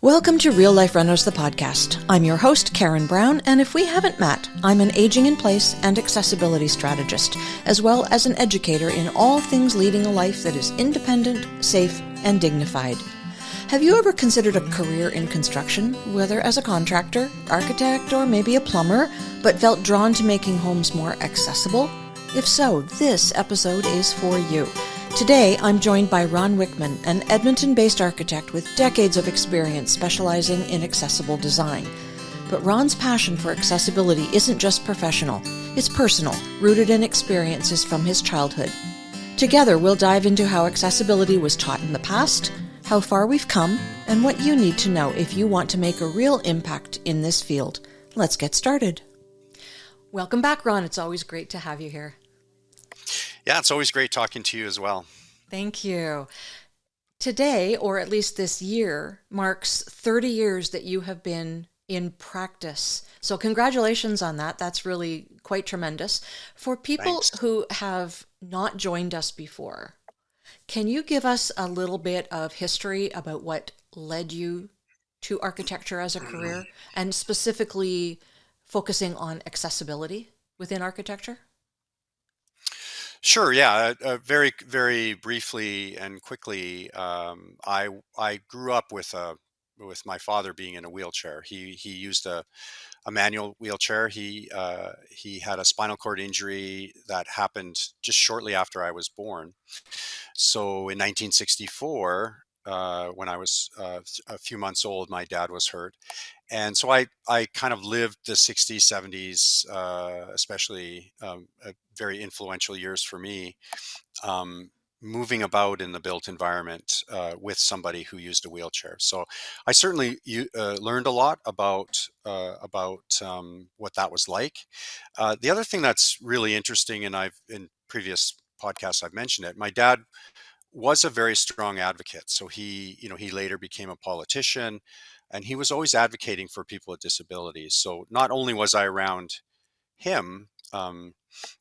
Welcome to Real Life Runners, the podcast. I'm your host, Karen Brown, and if we haven't met, I'm an aging in place and accessibility strategist, as well as an educator in all things leading a life that is independent, safe, and dignified. Have you ever considered a career in construction, whether as a contractor, architect, or maybe a plumber, but felt drawn to making homes more accessible? If so, this episode is for you. Today, I'm joined by Ron Wickman, an Edmonton-based architect with decades of experience specializing in accessible design. But Ron's passion for accessibility isn't just professional, it's personal, rooted in experiences from his childhood. Together, we'll dive into how accessibility was taught in the past, how far we've come, and what you need to know if you want to make a real impact in this field. Let's get started. Welcome back, Ron. It's always great to have you here. Yeah, it's always great talking to you as well. Thank you. Today, or at least this year, marks 30 years that you have been in practice. So congratulations on that. That's really quite tremendous. For people Thanks. who have not joined us before, can you give us a little bit of history about what led you to architecture as a career, and specifically focusing on accessibility within architecture? Sure. Yeah. Very, very briefly and quickly. I grew up with my father being in a wheelchair. He used a manual wheelchair. He had a spinal cord injury that happened just shortly after I was born. So in 1964, when I was a few months old, my dad was hurt. And so I kind of lived the 60s, 70s, especially very influential years for me, um, moving about in the built environment with somebody who used a wheelchair. So I certainly learned a lot about what that was like. The other thing that's really interesting, and I've in previous podcasts I've mentioned it, my dad was a very strong advocate. So he later became a politician, and he was always advocating for people with disabilities. So not only was I around him,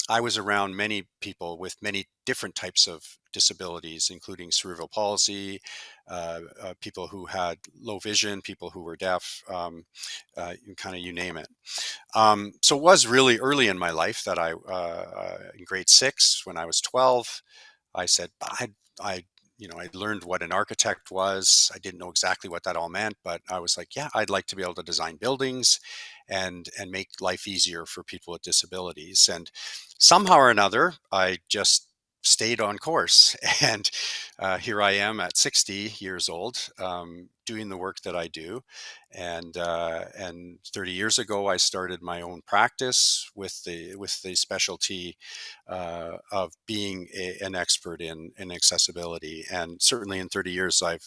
I was around many people with many different types of disabilities, including cerebral palsy, people who had low vision, people who were deaf, kind of you name it. So it was really early in my life that in grade 6, when I was 12, I said, I learned what an architect was. I didn't know exactly what that all meant, but I was like, yeah, I'd like to be able to design buildings and make life easier for people with disabilities. And somehow or another, I just stayed on course. And here I am at 60 years old, doing the work that I do. And 30 years ago, I started my own practice with the specialty of being an expert in accessibility. And certainly in 30 years, I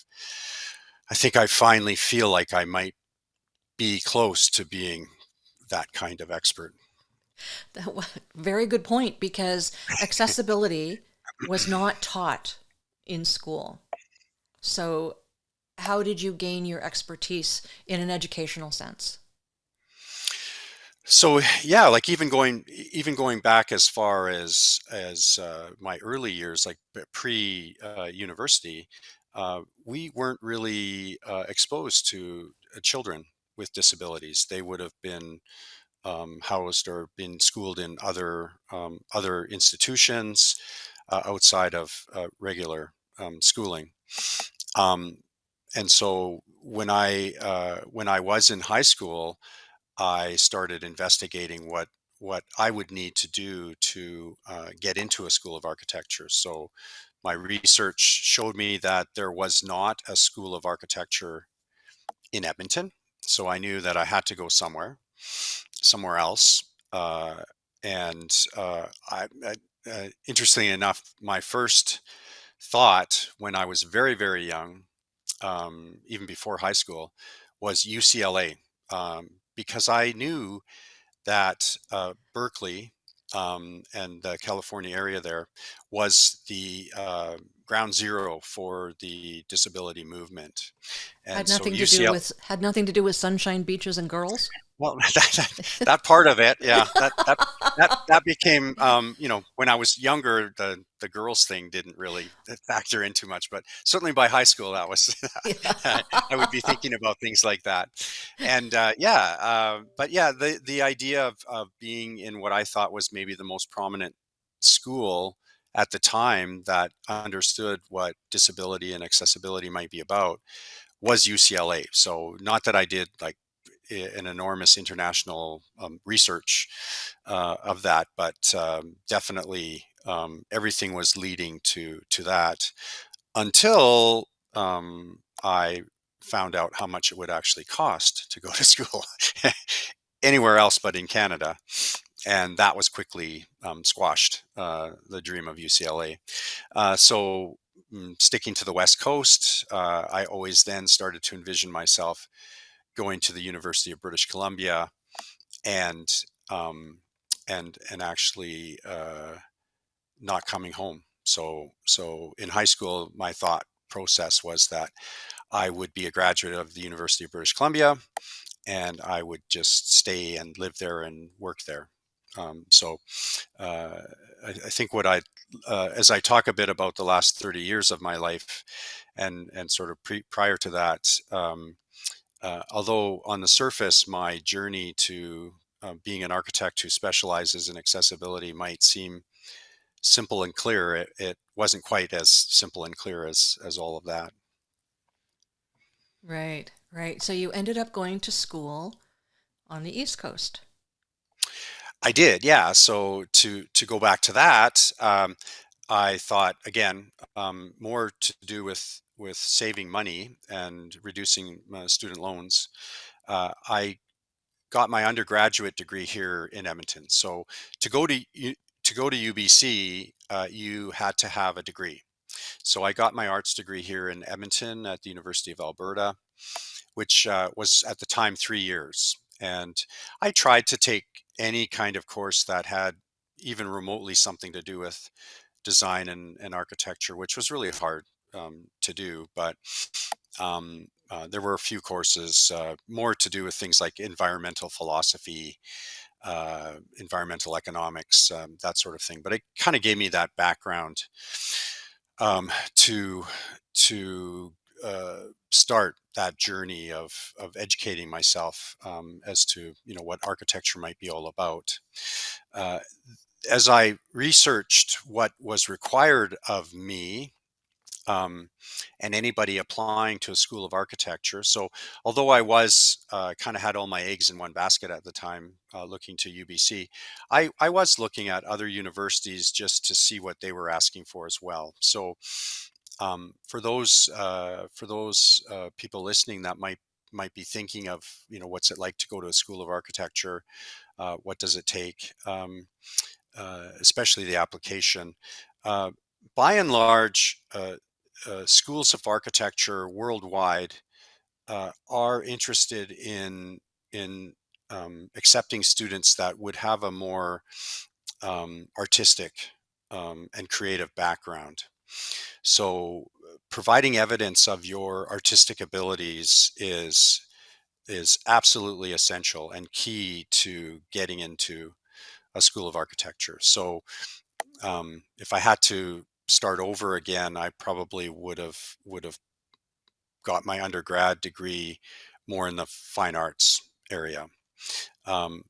think I finally feel like I might be close to being that kind of expert. Very good point, because accessibility was not taught in school. So how did you gain your expertise in an educational sense? So yeah, like even going back as far as my early years, like pre university, we weren't really exposed to children with disabilities. They would have been housed or been schooled in other institutions outside of regular schooling. Um, and so when I was in high school, I started investigating what I would need to do to get into a school of architecture. So my research showed me that there was not a school of architecture in Edmonton. So I knew that I had to go somewhere else. And Interestingly enough, my first thought when I was very, very young, even before high school, was UCLA, because I knew that Berkeley and the California area there was the ground zero for the disability movement. And Had so nothing to do UCLA, with had nothing to do with sunshine beaches and girls? Well, that part of it, yeah, that became, when I was younger, the girls thing didn't really factor in too much, but certainly by high school, that was Yeah. I would be thinking about things like that, and yeah, but yeah, the idea of being in what I thought was maybe the most prominent school at the time that understood what disability and accessibility might be about was UCLA. So not that I did like an enormous international research of that, but definitely everything was leading to that until I found out how much it would actually cost to go to school anywhere else but in Canada. And that was quickly squashed, the dream of UCLA. So sticking to the West Coast, I always then started to envision myself going to the University of British Columbia and um, and actually not coming home. So in high school, my thought process was that I would be a graduate of the University of British Columbia, and I would just stay and live there and work there. So uh, I think as I talk a bit about the last 30 years of my life, and sort of prior to that, although on the surface my journey to being an architect who specializes in accessibility might seem simple and clear, it wasn't quite as simple and clear as all of that. Right, right. So you ended up going to school on the East Coast. I did, yeah. So to go back to that, I thought again more to do with saving money and reducing student loans. I got my undergraduate degree here in Edmonton. So to go to to go to UBC, you had to have a degree. So I got my arts degree here in Edmonton at the University of Alberta, which was at the time 3 years. And I tried to take any kind of course that had even remotely something to do with design and architecture, which was really hard to do. But there were a few courses more to do with things like environmental philosophy, environmental economics, that sort of thing. But it kind of gave me that background to start that journey of educating myself as to what architecture might be all about. Uh, as I researched what was required of me um, and anybody applying to a school of architecture. So, although I was kind of had all my eggs in one basket at the time, looking to UBC, I was looking at other universities just to see what they were asking for as well. So, for those people listening that might be thinking of what's it like to go to a school of architecture, what does it take, especially the application. Uh, by and large, schools of architecture worldwide are interested in accepting students that would have a more artistic and creative background. So, providing evidence of your artistic abilities is absolutely essential and key to getting into a school of architecture. So, if I had to start over again, I probably would have got my undergrad degree more in the fine arts area. Um,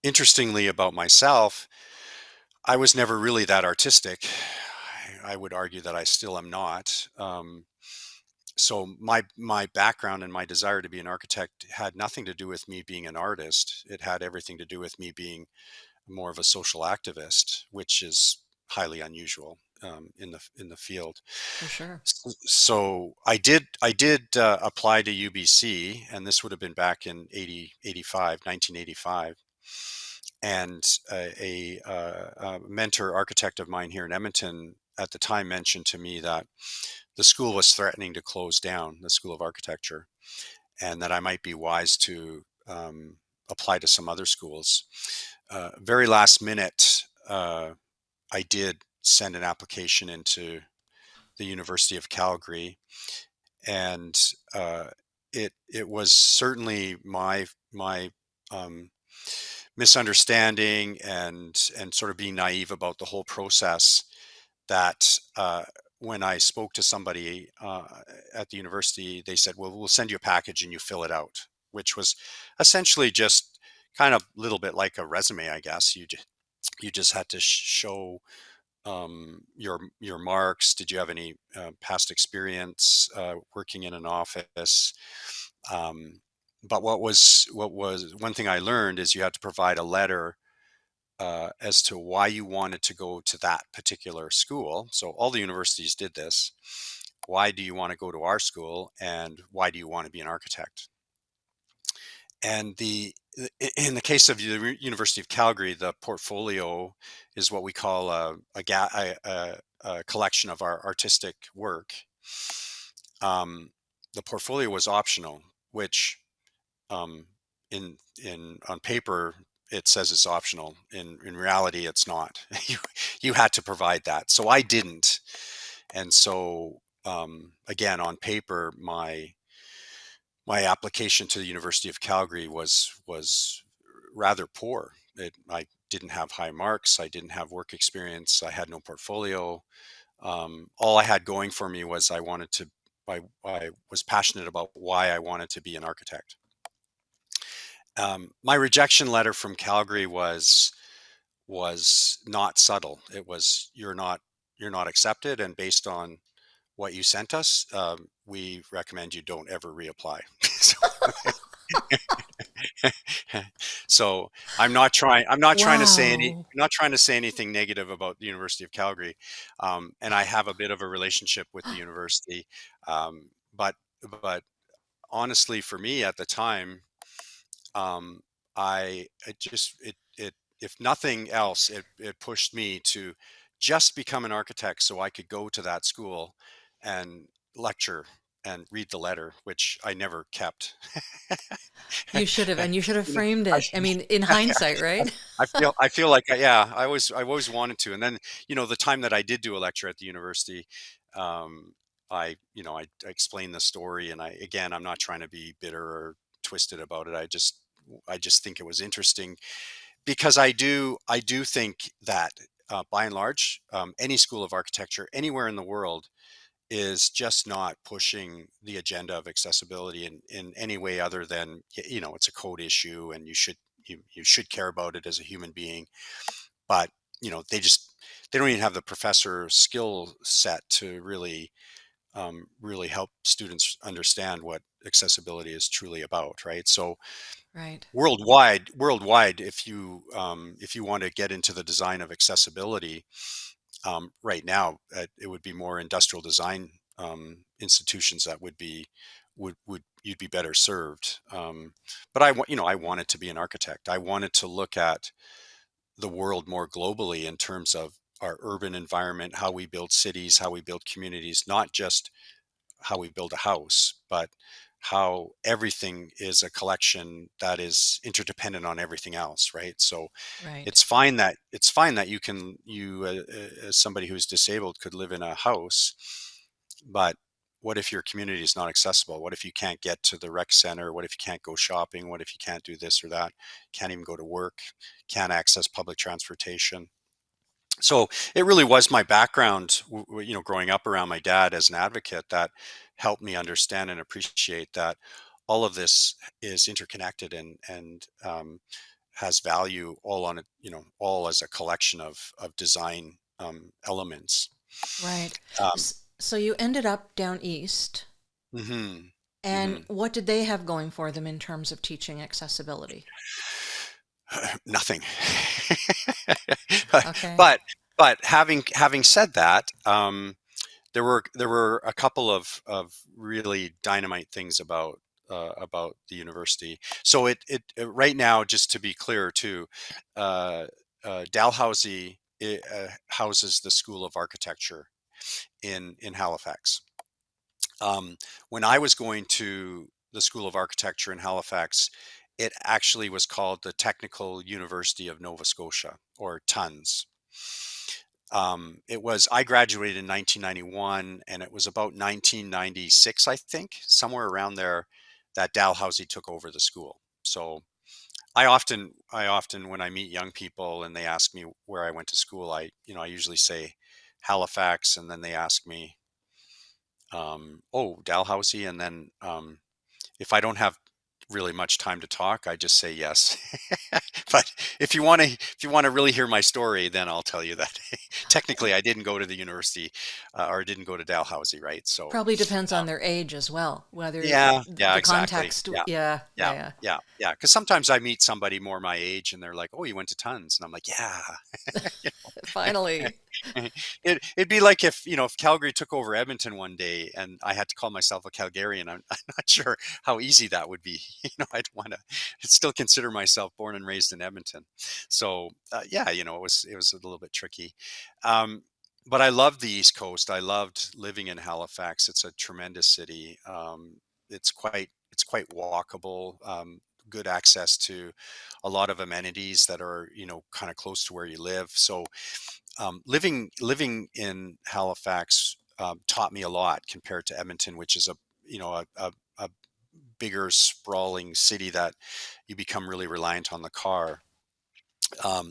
Interestingly, about myself, I was never really that artistic. I would argue that I still am not. So my background and my desire to be an architect had nothing to do with me being an artist. It had everything to do with me being more of a social activist, which is highly unusual in the field. For sure. So I did apply to UBC, and this would have been back in 1985. And a mentor architect of mine here in Edmonton at the time mentioned to me that the school was threatening to close down, the School of Architecture, and that I might be wise to apply to some other schools. Very last minute, I did send an application into the University of Calgary, and it was certainly my um, misunderstanding and sort of being naive about the whole process that when I spoke to somebody at the university, they said, well, we'll send you a package and you fill it out, which was essentially just kind of a little bit like a resume, I guess. You just had to show your marks. Did you have any past experience working in an office? Um, but what was one thing I learned is you had to provide a letter as to why you wanted to go to that particular school. So all the universities did this. Why do you want to go to our school, and why do you want to be an architect? And in the case of the University of Calgary, the portfolio is what we call a collection of our artistic work. The portfolio was optional, which um, in on paper it says it's optional. In reality, it's not. You had to provide that, so I didn't. And so again, on paper, my application to the University of Calgary was rather poor. I didn't have high marks. I didn't have work experience. I had no portfolio. All I had going for me was I was passionate about why I wanted to be an architect. My rejection letter from Calgary was not subtle. It was, you're not accepted, and based on what you sent us, we recommend you don't ever reapply. So, so I'm not trying to say Wow. I'm not trying to say anything negative about the University of Calgary, and I have a bit of a relationship with the university, um, but but honestly, for me at the time, um, I it just it if nothing else, it pushed me to just become an architect so I could go to that school and lecture and read the letter, which I never kept. You should have, and you should have You know, framed I, it. I mean, in hindsight, right? I feel like yeah, I always wanted to. And then, the time that I did do a lecture at the university, um, I explained the story, and I'm not trying to be bitter or twisted about it. I just think it was interesting, because I do think that by and large, any school of architecture anywhere in the world is just not pushing the agenda of accessibility in any way other than, it's a code issue, and you should care about it as a human being. But they don't even have the professor skill set to really help students understand what accessibility is truly about, right? So Right. worldwide, if you want to get into the design of accessibility, right now, it would be more industrial design institutions that would you'd be better served. But I wanted to be an architect. I wanted to look at the world more globally in terms of our urban environment, how we build cities, how we build communities, not just how we build a house, but how everything is a collection that is interdependent on everything else, right? So Right. it's fine that as somebody who's disabled, could live in a house, but what if your community is not accessible? What if you can't get to the rec center? What if you can't go shopping? What if you can't do this or that? Can't even go to work? Can't access public transportation? So it really was my background, growing up around my dad as an advocate, that helped me understand and appreciate that all of this is interconnected, and has value all on it, all as a collection of design elements. Right. Um, So you ended up down east, hmm and hmm what did they have going for them in terms of teaching accessibility? Nothing. Okay. but but having said that, there were a couple of really dynamite things about the university. So right now, just to be clear too, uh, Dalhousie houses the School of Architecture in Halifax. When I was going to the School of Architecture in Halifax, it actually was called the Technical University of Nova Scotia, or TUNS. I graduated in 1991, and it was about 1996, I think, somewhere around there, that Dalhousie took over the school. So I often when I meet young people and they ask me where I went to school, I usually say Halifax, and then they ask me, oh, Dalhousie, and then if I don't have really much time to talk, I just say yes. But if you want to really hear my story, then I'll tell you that technically I didn't go to the university, or didn't go to Dalhousie, right? So Probably depends uh, on their age as well, whether yeah, yeah, the exactly. context. Yeah, Yeah, yeah, yeah, yeah. yeah, yeah. Because sometimes I meet somebody more my age, and they're like, "Oh, you went to Tons," and I'm like, "Yeah." Finally. It'd be like if Calgary took over Edmonton one day and I had to call myself a Calgarian. I'm not sure how easy that would be. I'd want to still consider myself born and raised in Edmonton. So yeah, it was a little bit tricky. Um, but I loved the East Coast. I loved living in Halifax. It's a tremendous city. It's quite walkable. Good access to a lot of amenities that are kind of close to where you live. So living in Halifax taught me a lot compared to Edmonton, which is a bigger, sprawling city that you become really reliant on the car.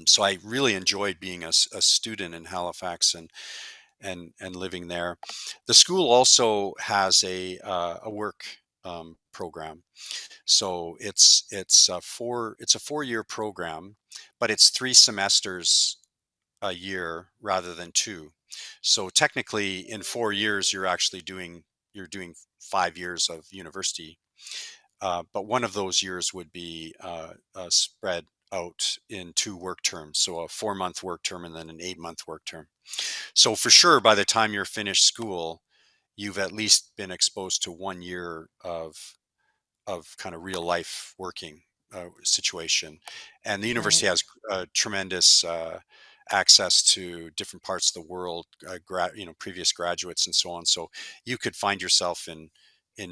So I really enjoyed being a student in Halifax and living there. The school also has a work program, so it's a 4-year program, but it's 3 semesters a year rather than two. So technically, in 4 years, you're doing 5 years of university, but one of those years would be spread out in two work terms. So a 4-month work term and then an 8-month work term. So for sure, by the time you're finished school, you've at least been exposed to 1 year of kind of real life working situation. And the Right. university has tremendous access to different parts of the world, previous graduates and so on. So you could find yourself in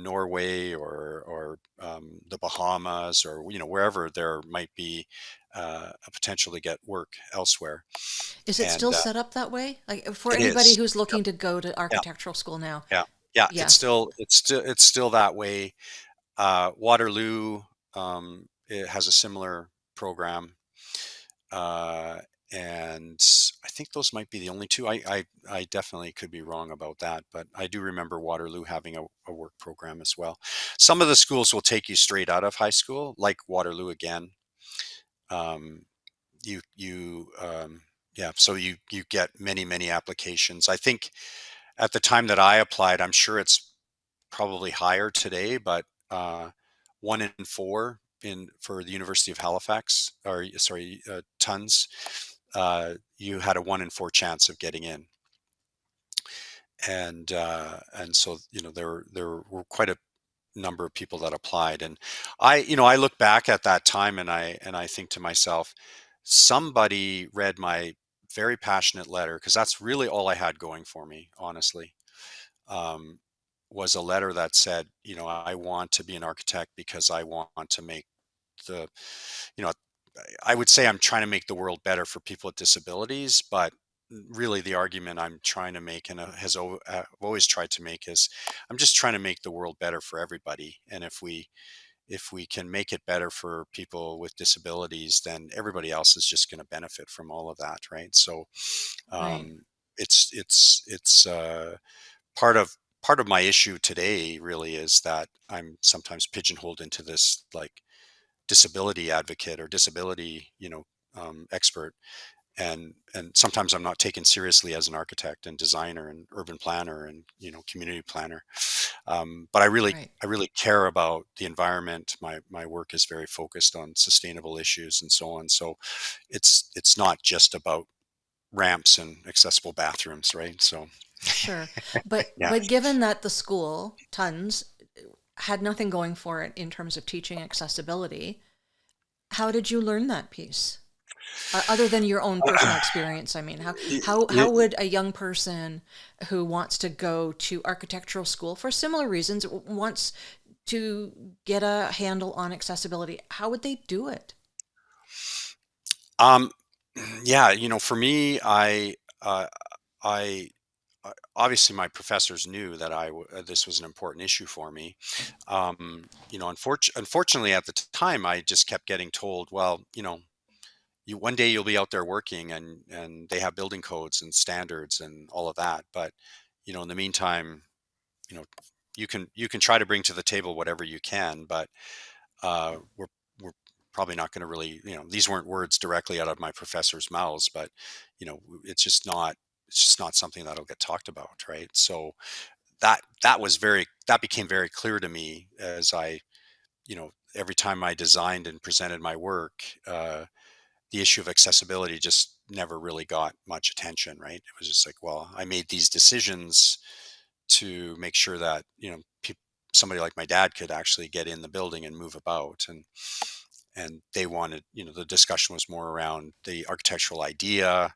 Norway or the Bahamas, or wherever there might be a potential to get work elsewhere. Is it And still set up that way? Like for it anybody is. who's Yep. looking to go to Yeah. architectural school now? Yeah. Yeah. It's Yes. still it's still it's still that way. Waterloo, it has a similar program, uh, and I think those might be the only two. I definitely could be wrong about that, but I do remember Waterloo having a work program as well. Some of the schools will take you straight out of high school, like Waterloo again. Um, yeah, so you get many applications. I think at the time that I applied, I'm sure it's probably higher today, but 1 in 4 in for the University of Halifax, or sorry, Tons, you had a 1 in 4 chance of getting in, and so there were quite a number of people that applied, and I look back at that time and I think to myself, somebody read my very passionate letter, because that's really all I had going for me, honestly. um, was a letter that said, I want to be an architect because I want to make the, you know, I would say I'm trying to make the world better for people with disabilities, but really the argument I'm trying to make, and I've always tried to make, is I'm just trying to make the world better for everybody. And if we can make it better for people with disabilities, then everybody else is just going to benefit from all of that, right? So Right. um, it's part of my issue today really is that I'm sometimes pigeonholed into this, like, disability advocate or disability, expert, and sometimes I'm not taken seriously as an architect and designer and urban planner and community planner. But I really Right. I really care about the environment. My work is very focused on sustainable issues and so on. So it's not just about ramps and accessible bathrooms, right? So Sure. But yeah. given that the school, tons, had nothing going for it in terms of teaching accessibility, how did you learn that piece? Other than your own personal experience, I mean, how would a young person who wants to go to architectural school for similar reasons, wants to get a handle on accessibility, how would they do it? Um, yeah, for me, uh, I obviously my professors knew that this was an important issue for me. Unfortunately, at the time, I just kept getting told, well, you one day you'll be out there working, and they have building codes and standards and all of that. But in the meantime, you know, you can try to bring to the table whatever you can, but we're probably not going to really, these weren't words directly out of my professors' mouths, but it's just not something that'll get talked about, right? So that became very clear to me as every time I designed and presented my work, the issue of accessibility just never really got much attention, right? It was just like, well, I made these decisions to make sure that somebody like my dad could actually get in the building and move about, and they wanted, the discussion was more around the architectural idea,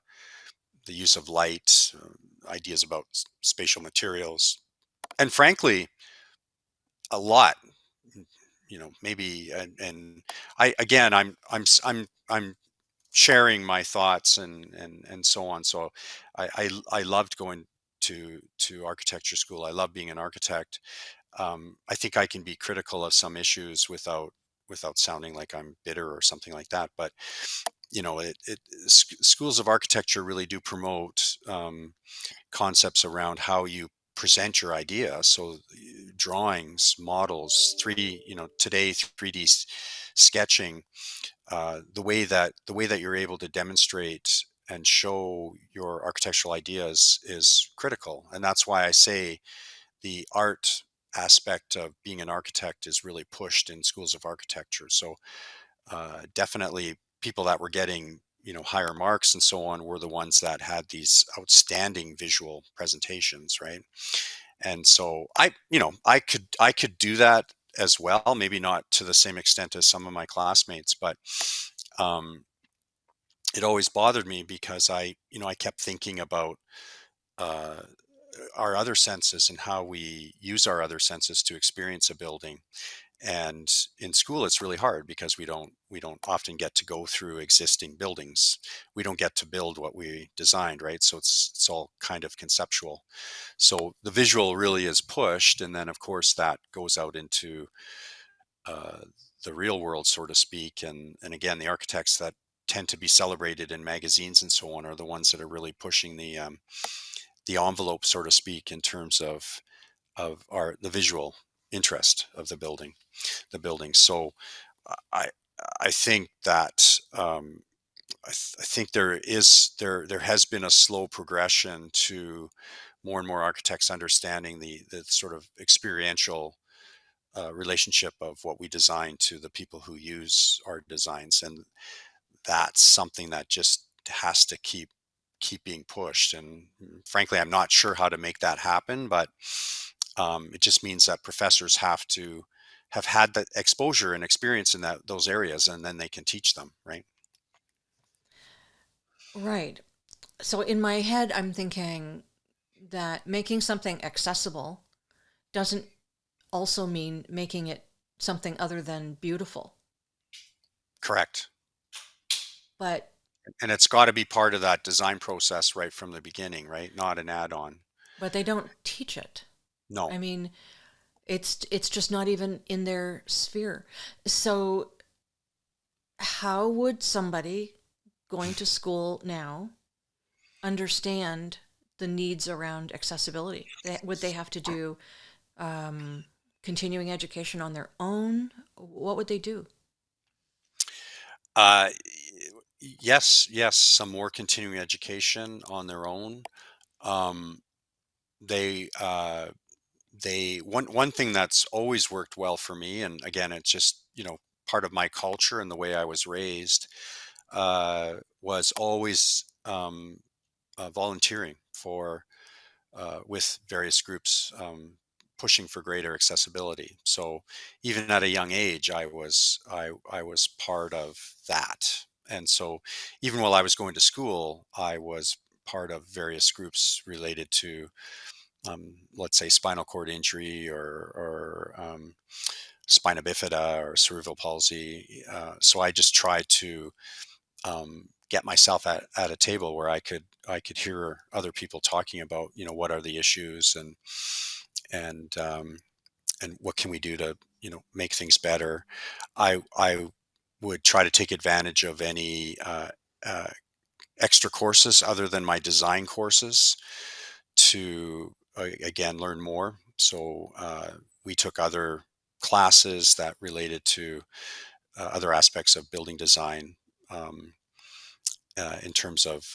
the use of light, ideas about spatial materials, and frankly, a lot, maybe, and I again, I'm sharing my thoughts and so on. So I loved going to architecture school. I love being an architect. I think I can be critical of some issues without sounding like I'm bitter or something like that. But schools of architecture really do promote concepts around how you present your idea. So drawings, models, 3D, today 3D sketching, the way that you're able to demonstrate and show your architectural ideas is critical. And that's why I say the art aspect of being an architect is really pushed in schools of architecture. So definitely people that were getting higher marks and so on were the ones that had these outstanding visual presentations, right? And so I could do that as well, maybe not to the same extent as some of my classmates, but um, it always bothered me because I kept thinking about uh, our other senses and how we use our other senses to experience a building. And in school, it's really hard because we don't often get to go through existing buildings. We don't get to build what we designed, right? So it's all kind of conceptual. So the visual really is pushed, and then of course that goes out into uh, the real world, so to speak. And again, the architects that tend to be celebrated in magazines and so on are the ones that are really pushing the envelope, so to speak, in terms of the visual interest of the building. So I I think that I think there has been a slow progression to more and more architects understanding the sort of experiential relationship of what we design to the people who use our designs, and that's something that just has to keep being pushed. And frankly, I'm not sure how to make that happen, but it just means that professors have to have had that exposure and experience in those areas, and then they can teach them, right? Right. So in my head, I'm thinking that making something accessible doesn't also mean making it something other than beautiful. Correct. But And it's got to be part of that design process right from the beginning, right? Not an add-on. they don't teach it. No. I mean, it's just not even in their sphere. So how would somebody going to school now understand the needs around accessibility? Would they have to do um, continuing education on their own? What would they do? Uh, yes, some more continuing education on their own. Um, they one thing that's always worked well for me, and again, it's just part of my culture and the way I was raised, was always volunteering for with various groups, pushing for greater accessibility. So even at a young age, I was part of that. And so even while I was going to school, I was part of various groups related to, let's say, spinal cord injury or spina bifida or cerebral palsy. So I just tried to get myself at a table where I could hear other people talking about, what are the issues, and and what can we do to, make things better. I would try to take advantage of any uh, extra courses other than my design courses to again learn more. So we took other classes that related to other aspects of building design, um, in terms of,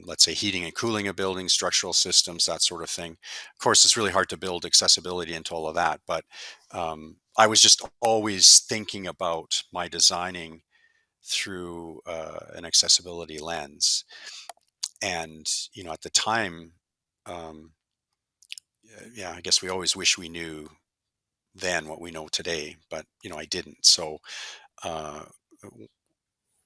let's say, heating and cooling a building, structural systems, that sort of thing. Of course, it's really hard to build accessibility into all of that, but I was just always thinking about my designing through an accessibility lens. And at the time, um, yeah, I guess we always wish we knew then what we know today, but I didn't. So uh,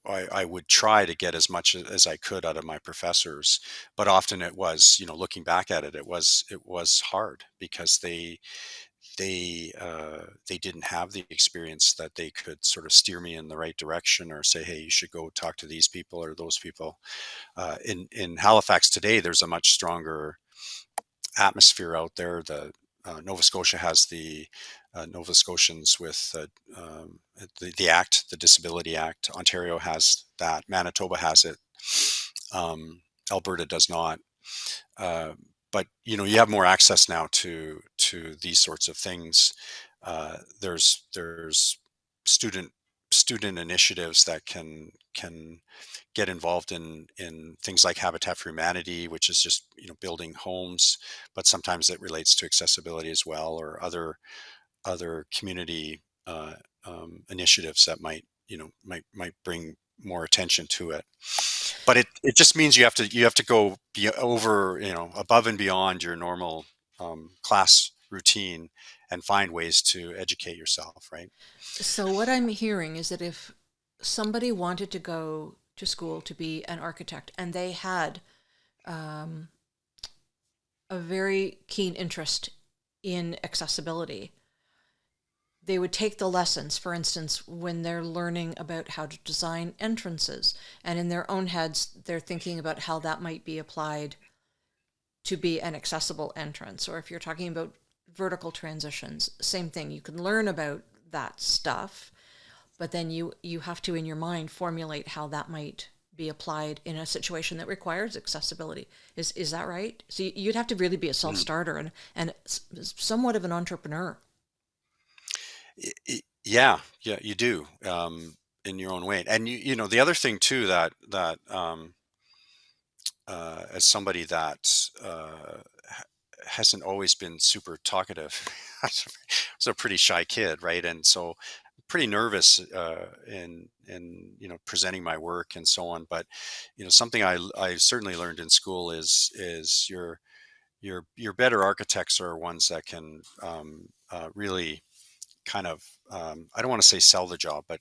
I would try to get as much as I could out of my professors, but often it was, looking back at it, it was hard because they didn't have the experience that they could sort of steer me in the right direction or say, hey, you should go talk to these people or those people. In Halifax today, there's a much stronger atmosphere out there. The Nova Scotia has the Nova Scotians with the Act, the Disability Act. Ontario has that. Manitoba has it. Um, Alberta does not. Uh, but you have more access now to these sorts of things. There's student student initiatives that can get involved in things like Habitat for Humanity, which is just building homes, but sometimes it relates to accessibility as well, or other community initiatives that might bring more attention to it. But it just means you have to go over, above and beyond your normal class routine and find ways to educate yourself, right? So, what I'm hearing is that if somebody wanted to go to school to be an architect and they had um, a very keen interest in accessibility, they would take the lessons, for instance, when they're learning about how to design entrances, and in their own heads, they're thinking about how that might be applied to be an accessible entrance. Or if you're talking about vertical transitions, same thing. You can learn about that stuff, but then you have to in your mind formulate how that might be applied in a situation that requires accessibility. Is that right? So you'd have to really be a Mm. self-starter and somewhat of an entrepreneur. Yeah, yeah, you do, in your own way. And the other thing too that as somebody that hasn't always been super talkative, I was a pretty shy kid, right? And so pretty nervous in presenting my work and so on. But something I certainly learned in school is your better architects are ones that can really kind of, I don't want to say sell the job, but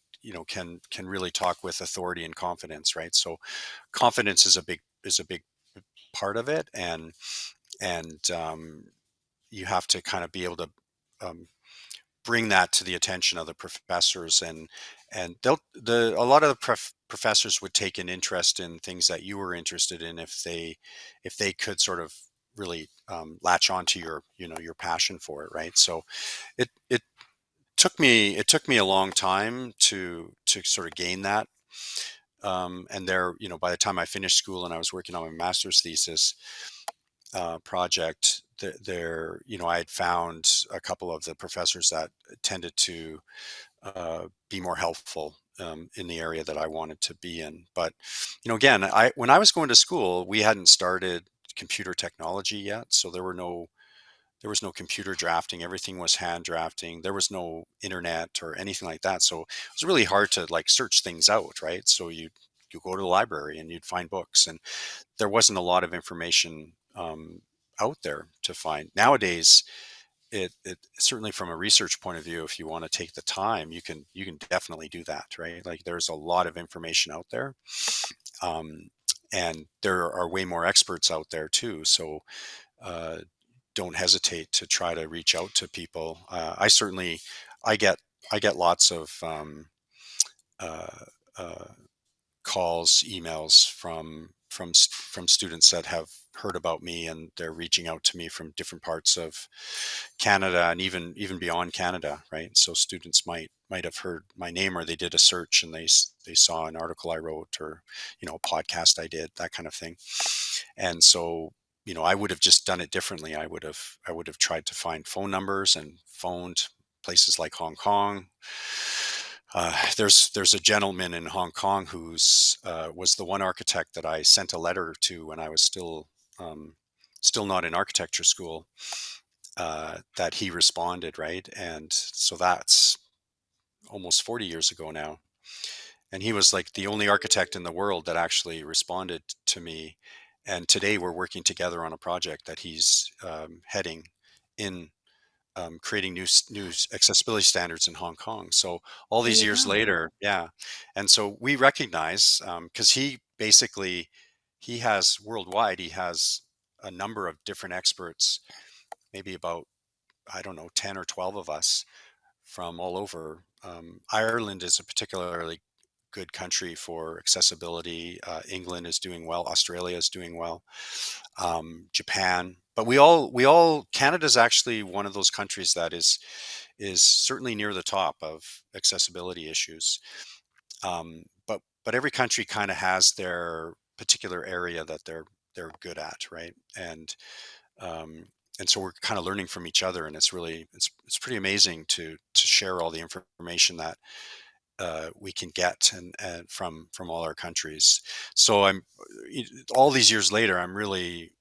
can really talk with authority and confidence, right? So confidence is a big part of it, and you have to kind of be able to um, bring that to the attention of the professors, and a lot of the professors would take an interest in things that you were interested in if they could sort of really latch onto your passion for it, right? So it took me a long time to sort of gain that. And there, by the time I finished school and I was working on my master's thesis project, I had found a couple of the professors that tended to be more helpful in the area that I wanted to be in. But again, when I was going to school, we hadn't started computer technology yet, so there was no computer drafting. Everything was hand drafting. There was no internet or anything like that. So it was really hard to like search things out, right? So you go to the library and you'd find books, and there wasn't a lot of information out there to find. Nowadays, it certainly from a research point of view, if you want to take the time, you can definitely do that, right? Like there's a lot of information out there, um, and there are way more experts out there too. So uh, don't hesitate to try to reach out to people. I certainly, I get, I get lots of uh, uh, calls, emails from students that have heard about me, and they're reaching out to me from different parts of Canada, and even beyond Canada, right? So students might have heard my name, or they did a search and they saw an article I wrote, or a podcast I did, that kind of thing. And so I would have just done it differently. I would have tried to find phone numbers and phoned places like Hong Kong. There's a gentleman in Hong Kong who's was the one architect that I sent a letter to when I was still not in architecture school, that he responded, right? And so that's almost 40 years ago now. And he was like the only architect in the world that actually responded to me. And today we're working together on a project that he's heading in, creating new accessibility standards in Hong Kong. So all There these you years go. later, yeah. And so we recognize, because he has worldwide, he has a number of different experts, maybe about, I don't know, 10 or 12 of us from all over. Ireland is a particularly good country for accessibility. England is doing well. Australia is doing well. Japan, but Canada's actually one of those countries that is certainly near the top of accessibility issues. But every country kind of has their particular area that they're good at, right? Um, and so we're kind of learning from each other, and it's pretty amazing to share all the information that we can get, and from all our countries. So all these years later, I'm really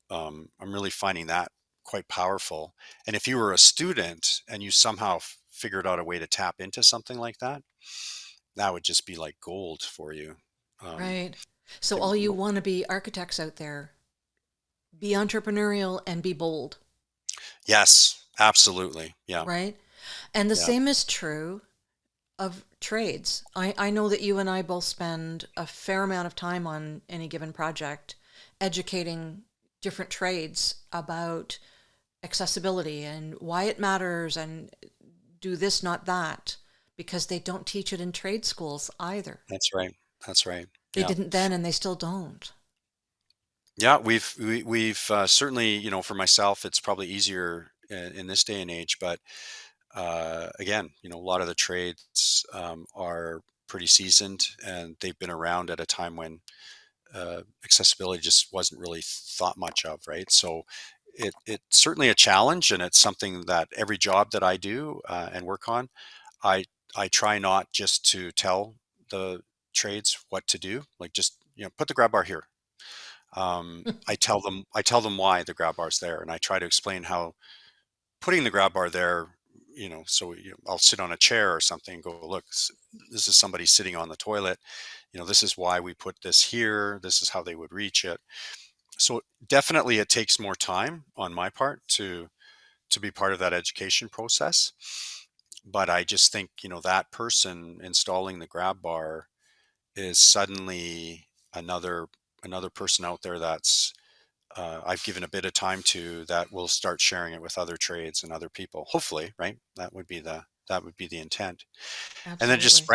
finding that quite powerful. And if you were a student and you somehow figured out a way to tap into something like that, that would just be like gold for you. Um, Right. So it- all you want to be architects out there, be entrepreneurial and be bold, yes, absolutely. Yeah, right? And the yeah, same is true of trades. I know that you and I both spend a fair amount of time on any given project educating different trades about accessibility and why it matters and do this, not that, because they don't teach it in trade schools either. that's right. That's right. They Yeah. didn't then and they still don't. Yeah, we've certainly, for myself, it's probably easier in this day and age. But again, a lot of the trades are pretty seasoned, and they've been around at a time when accessibility just wasn't really thought much of, right? So it's certainly a challenge, and it's something that every job that I do and work on, I I try not just to tell the trades what to do, like just put the grab bar here. I tell them why the grab bar's there, and I try to explain how putting the grab bar there, so I'll sit on a chair or something and go, look, this is somebody sitting on the toilet. This is why we put this here. This is how they would reach it. So definitely, it takes more time on my part to be part of that education process. But I just think that person installing the grab bar is suddenly another another person out there that's I've given a bit of time to, that will start sharing it with other trades and other people. Hopefully, right? That would be the intent, and then Absolutely.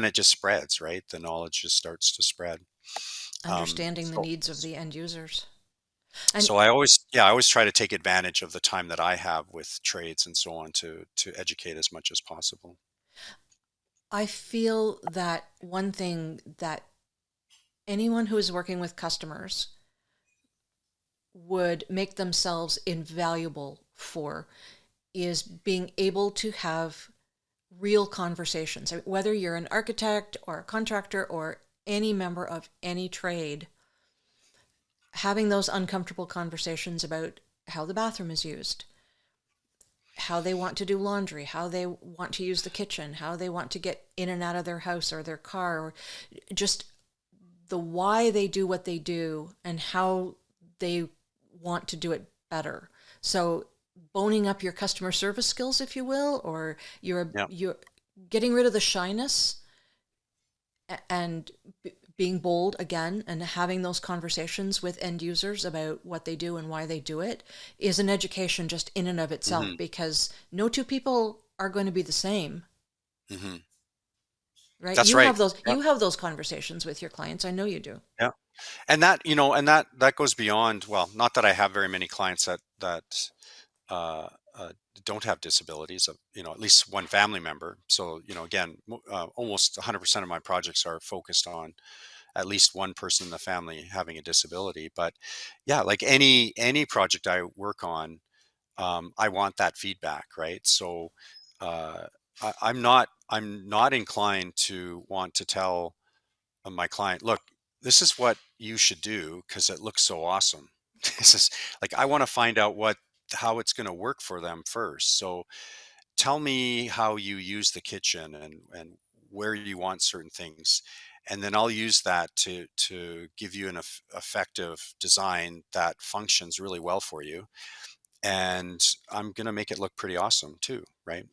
it just spreads, right? The knowledge just starts to spread. Understanding the So, needs of the end users. And so I always try to take advantage of the time that I have with trades and so on to educate as much as possible. I feel that one thing that anyone who is working with customers would make themselves invaluable for is being able to have real conversations. Whether you're an architect or a contractor or any member of any trade, having those uncomfortable conversations about how the bathroom is used, how they want to do laundry, how they want to use the kitchen, how they want to get in and out of their house or their car, or just the why they do what they do and how they want to do it better. So boning up your customer service skills, if you will, or Yeah. you're getting rid of the shyness and being bold again and having those conversations with end users about what they do and why they do it is an education just in and of itself, Hmm. because no two people are going to be the same. Hmm. right? That's right. Yeah. You have those conversations with your clients. I know you do. Yeah. And that, and that goes beyond, well, not that I have very many clients that uh, uh, don't have disabilities, of, at least one family member. So, again, almost 100% of my projects are focused on at least one person in the family having a disability. But yeah, like any project I work on, I want that feedback, right? So I'm not inclined to want to tell my client, look, this is what you should do because it looks so awesome. This is like, I want to find out how it's going to work for them first. So tell me how you use the kitchen and where you want certain things, and then I'll use that to give you an effective design that functions really well for you, and I'm going to make it look pretty awesome too, right?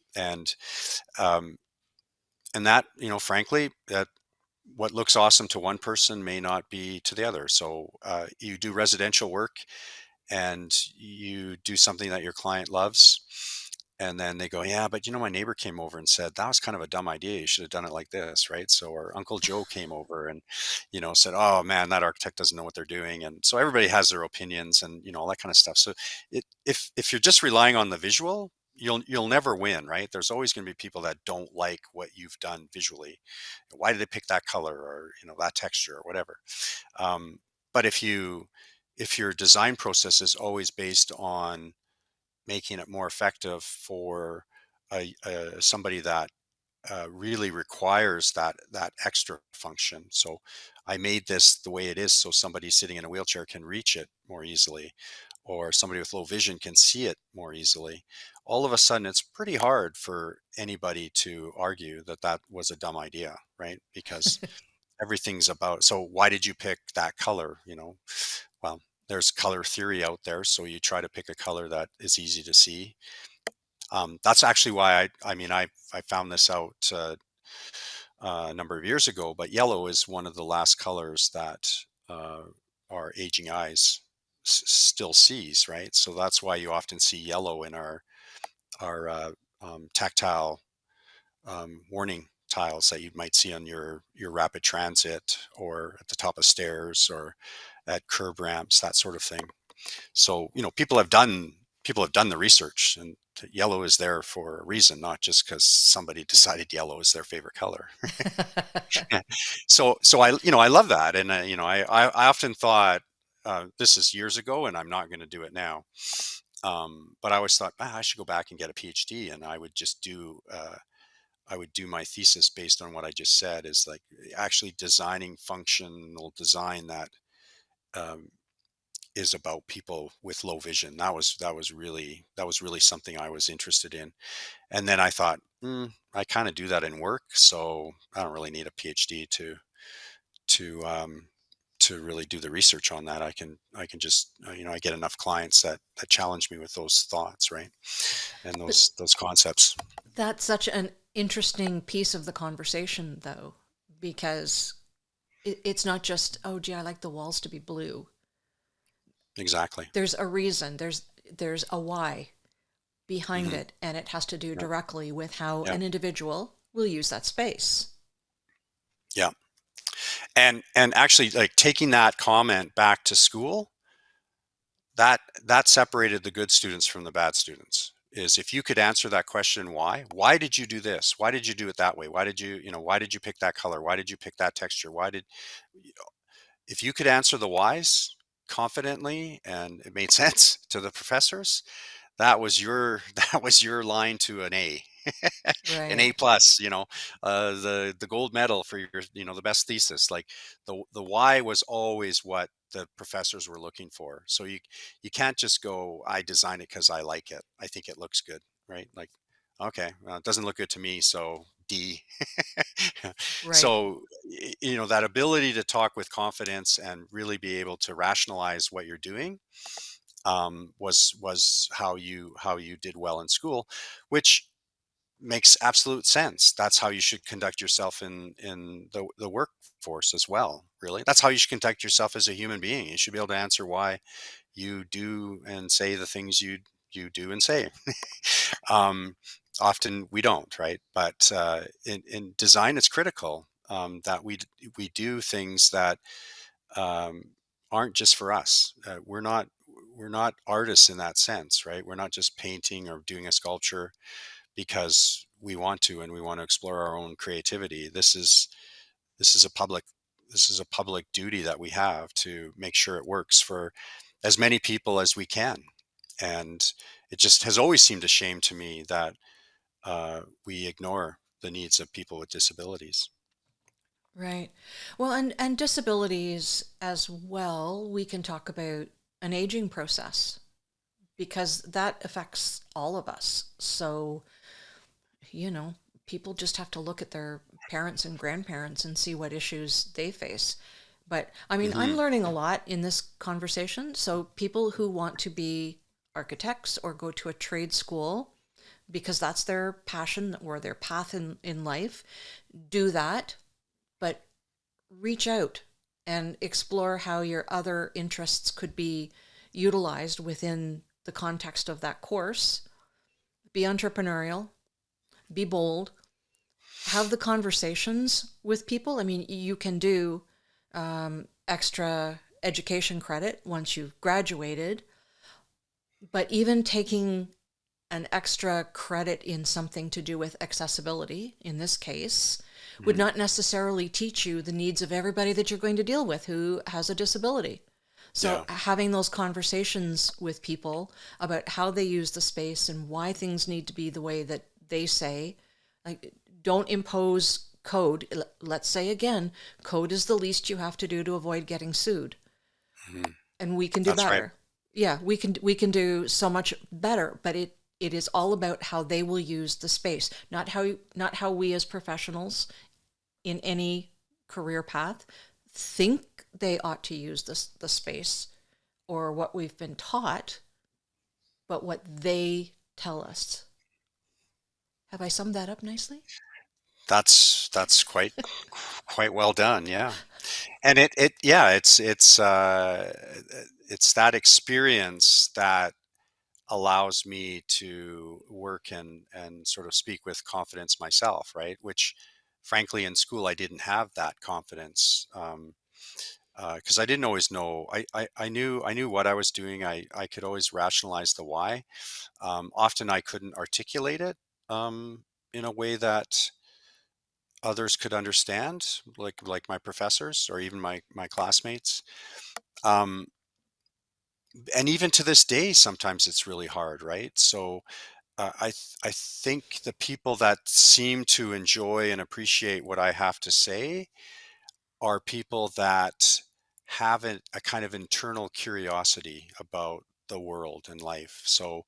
Um, and that, frankly, that what looks awesome to one person may not be to the other. So you do residential work and you do something that your client loves, and then they go, yeah, but my neighbor came over and said that was kind of a dumb idea, you should have done it like this, right? So, or Uncle Joe came over and said, oh man, that architect doesn't know what they're doing. And so everybody has their opinions and all that kind of stuff. So if you're just relying on the visual, you'll never win, right? There's always going to be people that don't like what you've done visually. Why did they pick that color, or that texture, or whatever? um, but if your design process is always based on making it more effective for somebody that really requires that extra function. So I made this the way it is so somebody sitting in a wheelchair can reach it more easily, or somebody with low vision can see it more easily. All of a sudden, it's pretty hard for anybody to argue that that was a dumb idea, right? Because everything's about, so why did you pick that color? Well, there's color theory out there, so you try to pick a color that is easy to see. That's actually why I found this out a number of years ago. But yellow is one of the last colors that our aging eyes still sees, right? So that's why you often see yellow in our tactile warning tiles that you might see on your rapid transit, or at the top of stairs, or at curb ramps, that sort of thing. So, people have done the research, and yellow is there for a reason, not just because somebody decided yellow is their favorite color. So I love that. And I often thought, this is years ago and I'm not going to do it now. But I always thought, I should go back and get a PhD, and I would do my thesis based on what I just said, is like actually designing functional design that um, is about people with low vision. That was really something I was interested in. And then I thought, I kind of do that in work, so I don't really need a PhD to to really do the research on that. I can just I get enough clients that challenge me with those thoughts, right? And But those concepts. that's such an interesting piece of the conversation, though, because it's not just, oh, gee, I like the walls to be blue. Exactly. There's a reason. There's a why behind Hmm. it, and it has to do Yeah. directly with how Yeah. an individual will use that space. Yeah. And actually, like, taking that comment back to school, that separated the good students from the bad students. Is, if you could answer that question, why did you do this, why did you do it that way, why did you pick that color, why did you pick that texture, if you could answer the whys confidently and it made sense to the professors, that was your that was your line to an A. An A Right. plus, the gold medal for your, the best thesis. Like, the why was always what the professors were looking for. So you can't just go, I design it because I like it, I think it looks good, right? Like, okay, well, it doesn't look good to me, so D. Right. So that ability to talk with confidence and really be able to rationalize what you're doing, was how you did well in school, which makes absolute sense. That's how you should conduct yourself in the workforce as well. Really, that's how you should conduct yourself as a human being. You should be able to answer why you do and say the things you do and say. um, Often we don't, right? But in design, it's critical that we do things that um, aren't just for us. We're not artists in that sense, right? We're not just painting or doing a sculpture because we want to and we want to explore our own creativity. This is a public this is a public duty that we have to make sure it works for as many people as we can. And it just has always seemed a shame to me that we ignore the needs of people with disabilities. Right. Well, and disabilities as well, we can talk about an aging process because that affects all of us. So, you know, people just have to look at their parents and grandparents and see what issues they face. But I mean, I'm Hmm. learning a lot in this conversation. So, people who want to be architects or go to a trade school because that's their passion or their path in life, do that. But reach out and explore how your other interests could be utilized within the context of that course. Be entrepreneurial, be bold, have the conversations with people. I mean, you can do extra education credit once you've graduated, but even taking an extra credit in something to do with accessibility, in this case, would Hmm. not necessarily teach you the needs of everybody that you're going to deal with who has a disability. So, Yeah. having those conversations with people about how they use the space and why things need to be the way that they say, like, don't impose code. Let's say again, code is the least you have to do to avoid getting sued, Hmm. and we can do That's right. better. Yeah, we can do so much better, but it is all about how they will use the space, not how we as professionals in any career path think they ought to use the space or what we've been taught, but what they tell us. Have I summed that up nicely? That's quite well done. Yeah. And it yeah, it's that experience that allows me to work and sort of speak with confidence myself, right? Which frankly in school I didn't have that confidence. Because I didn't always know. I knew what I was doing. I could always rationalize the why. Often I couldn't articulate it in a way that others could understand, like my professors or even my classmates. Um, and even to this day, sometimes it's really hard, right? So I think the people that seem to enjoy and appreciate what I have to say are people that have a kind of internal curiosity about the world and life. So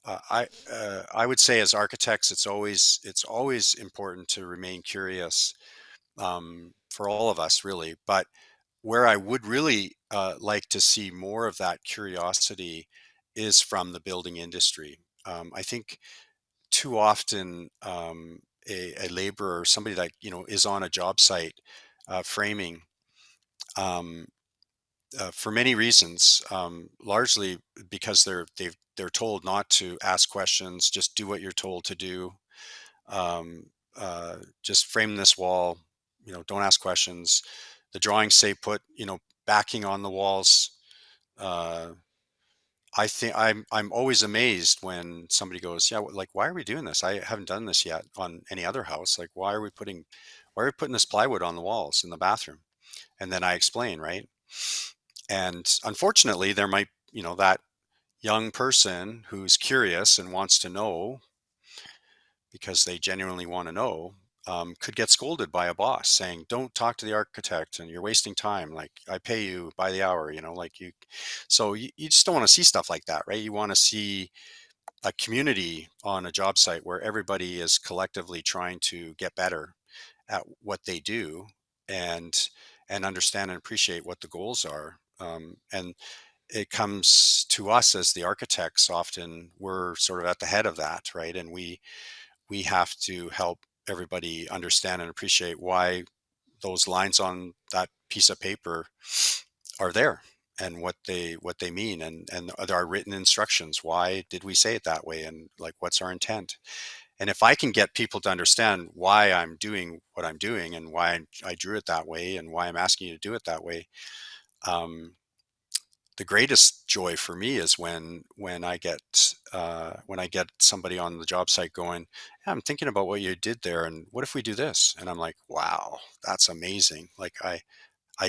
I would say as architects, it's always important to remain curious for all of us, really. But where I would really like to see more of that curiosity is from the building industry. I think too often a laborer, somebody that is on a job site framing, um, for many reasons, largely because they're told not to ask questions, just do what you're told to do. Um, just frame this wall, don't ask questions. The drawings say put backing on the walls. Uh, I think I'm always amazed when somebody goes, yeah, like why are we doing this? I haven't done this yet on any other house. Like why are we putting this plywood on the walls in the bathroom? And then I explain, right? And unfortunately, there might, that young person who's curious and wants to know because they genuinely want to know, could get scolded by a boss saying, "Don't talk to the architect, and you're wasting time. Like I pay you by the hour, like you." So you just don't want to see stuff like that, right? You want to see a community on a job site where everybody is collectively trying to get better at what they do and understand and appreciate what the goals are. And it comes to us as the architects. Often we're sort of at the head of that, right? And we have to help everybody understand and appreciate why those lines on that piece of paper are there and what they mean, and there are written instructions. Why did we say it that way, and like what's our intent? And if I can get people to understand why I'm doing what I'm doing and why I drew it that way and why I'm asking you to do it that way, um, the greatest joy for me is when I get somebody on the job site going, "Yeah, I'm thinking about what you did there, and what if we do this?" And I'm like, "Wow, that's amazing! Like I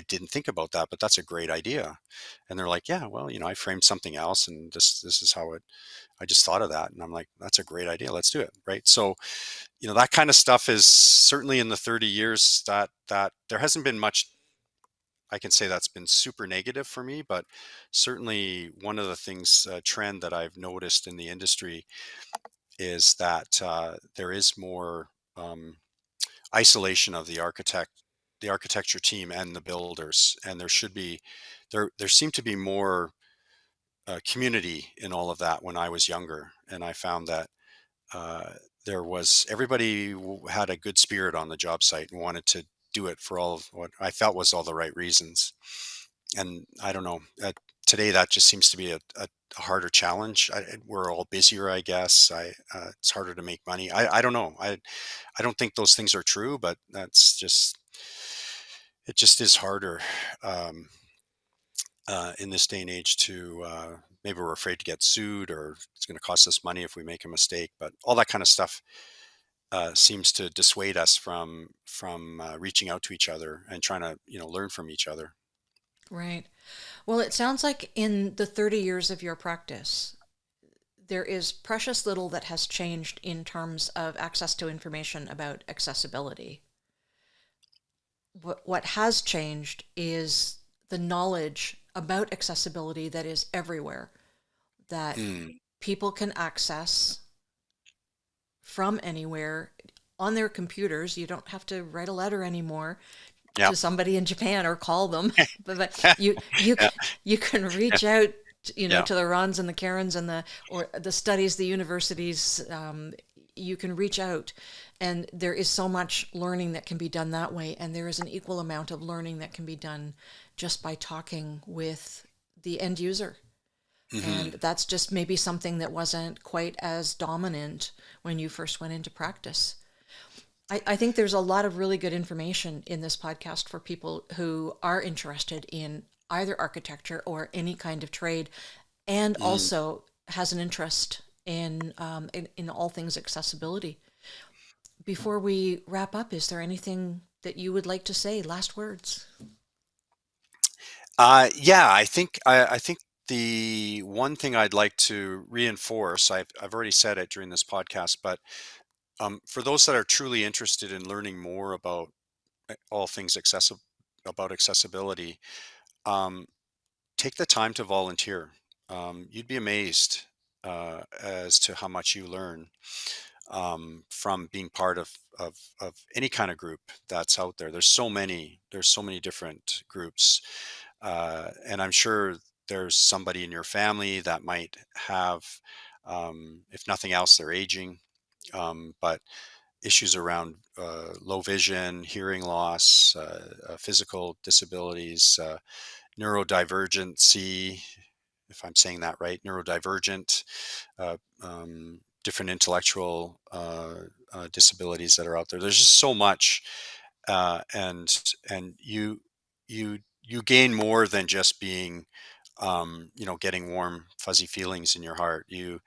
didn't think about that, but that's a great idea." And they're like, "Yeah, well, I framed something else, and this is how it. I just thought of that." And I'm like, "That's a great idea. Let's do it." Right. So that kind of stuff is certainly in the 30 years that there hasn't been much. I can say that's been super negative for me, but certainly one of the things, trend that I've noticed in the industry is that there is more isolation of the architecture team and the builders, and there seemed to be more community in all of that when I was younger, and I found that uh, everybody had a good spirit on the job site and wanted to do it for all of what I felt was all the right reasons. And I don't know. Today, that just seems to be a harder challenge. We're all busier, I guess. It's harder to make money. I don't know. I don't think those things are true, but it just is harder in this day and age to. Maybe we're afraid to get sued, or it's going to cost us money if we make a mistake. But all that kind of stuff seems to dissuade us from reaching out to each other and trying to learn from each other. Right. Well, it sounds like in the 30 years of your practice, there is precious little that has changed in terms of access to information about accessibility. What has changed is the knowledge about accessibility that is everywhere, that Mm, people can access from anywhere on their computers. You don't have to write a letter anymore yeah. to somebody in Japan or call them, but Yeah. you can reach out, Yeah. to the Rons and the Karens and the studies, the universities. You can reach out, and there is so much learning that can be done that way, and there is an equal amount of learning that can be done just by talking with the end user. And Hmm. that's just maybe something that wasn't quite as dominant when you first went into practice. I think there's a lot of really good information in this podcast for people who are interested in either architecture or any kind of trade, and Mm. also has an interest in all things accessibility. Before we wrap up, is there anything that you would like to say? Last words. Yeah, I think the one thing I'd like to reinforce, I've already said it during this podcast, but for those that are truly interested in learning more about all things about accessibility, um, take the time to volunteer. You'd be amazed as to how much you learn from being part of any kind of group that's out there. There's so many different groups, and I'm sure there's somebody in your family that might have, if nothing else, they're aging, but issues around low vision, hearing loss, physical disabilities, neurodivergency, if I'm saying that right, neurodivergent, uh, different intellectual disabilities that are out there. There's just so much, and you gain more than just being, getting warm fuzzy feelings in your heart. You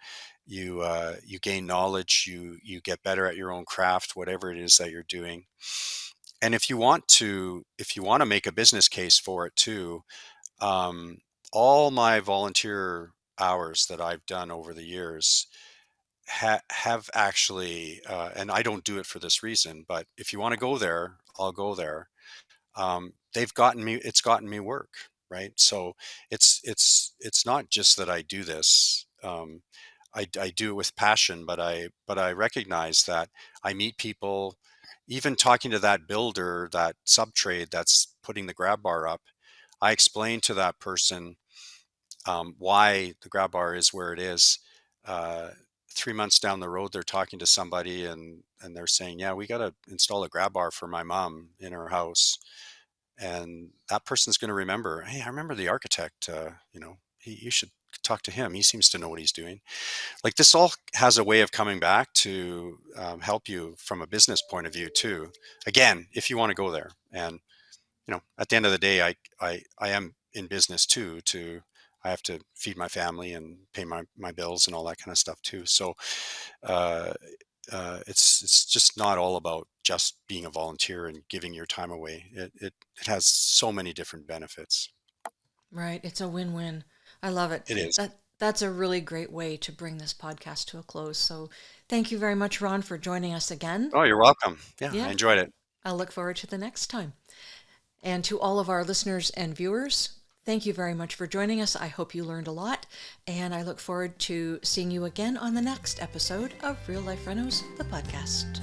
gain knowledge. You get better at your own craft, whatever it is that you're doing. And if you want to make a business case for it too, um, all my volunteer hours that I've done over the years have actually, and I don't do it for this reason, but if you want to go there, I'll go there. It's gotten me work, right? So it's not just that I do this. I do it with passion, but I recognize that I meet people, even talking to that builder, that sub trade that's putting the grab bar up. I explain to that person why the grab bar is where it is. Uh, 3 months down the road, they're talking to somebody and they're saying, "Yeah, we got to install a grab bar for my mom in her house." And that person's going to remember, "Hey, I remember the architect. You should talk to him. He seems to know what he's doing. Like, this all has a way of coming back to help you from a business point of view too. Again, if you want to go there, and at the end of the day, I am in business too. I have to feed my family and pay my bills and all that kind of stuff too. So uh, it's just not all about just being a volunteer and giving your time away. It has so many different benefits. Right. It's a win-win. I love it. It is. That's a really great way to bring this podcast to a close. So thank you very much, Ron, for joining us again. Oh, you're welcome. Yeah, I Yeah, enjoyed it. I'll look forward to the next time. And to all of our listeners and viewers, thank you very much for joining us. I hope you learned a lot, and I look forward to seeing you again on the next episode of Real Life Renos, the podcast.